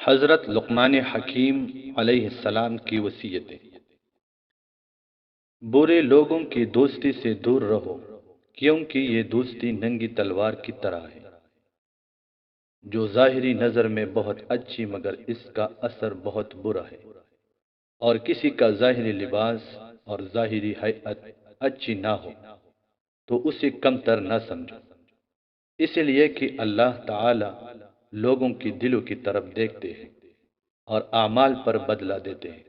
حضرت لقمان حکیم علیہ السلام کی وصیتیں۔ برے لوگوں کی دوستی سے دور رہو، کیونکہ یہ دوستی ننگی تلوار کی طرح ہے، جو ظاہری نظر میں بہت اچھی مگر اس کا اثر بہت برا ہے۔ اور کسی کا ظاہری لباس اور ظاہری ہیئت اچھی نہ ہو تو اسے کمتر نہ سمجھو، اس لیے کہ اللہ تعالی لوگوں کی دلوں کی طرف دیکھتے ہیں اور اعمال پر بدلہ دیتے ہیں۔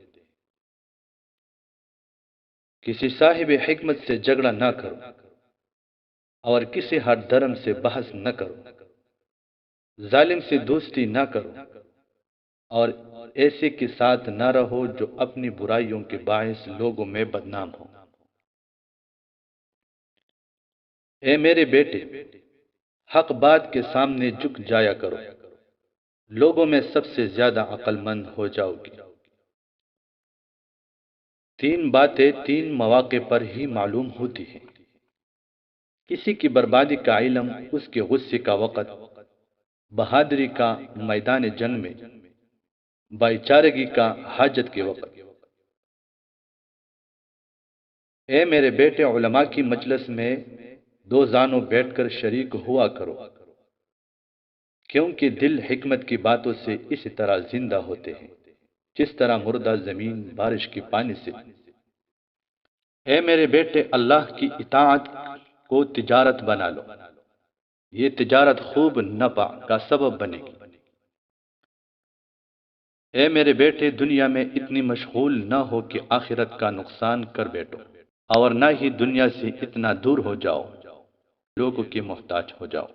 کسی صاحب حکمت سے جھگڑا نہ کرو اور کسی ہر دھرم سے بحث نہ کرو، ظالم سے دوستی نہ کرو اور ایسے کے ساتھ نہ رہو جو اپنی برائیوں کے باعث لوگوں میں بدنام ہو۔ اے میرے بیٹے، حق بات کے سامنے جھک جایا کرو، لوگوں میں سب سے زیادہ عقل مند ہو جاؤ گے۔ تین باتیں تین مواقع پر ہی معلوم ہوتی ہیں: کسی کی بربادی کا علم اس کے غصے کا وقت، بہادری کا میدان جنگ میں، بھائی چارگی کا حاجت کے وقت۔ اے میرے بیٹے، علماء کی مجلس میں دو زانوں بیٹھ کر شریک ہوا کرو، کیونکہ دل حکمت کی باتوں سے اسی طرح زندہ ہوتے ہیں جس طرح مردہ زمین بارش کے پانی سے۔ اے میرے بیٹے، اللہ کی اطاعت کو تجارت بنا لو، یہ تجارت خوب نفع کا سبب بنے گی۔ اے میرے بیٹے، دنیا میں اتنی مشغول نہ ہو کہ آخرت کا نقصان کر بیٹھو، اور نہ ہی دنیا سے اتنا دور ہو جاؤ لوگوں کے محتاج ہو جاؤ۔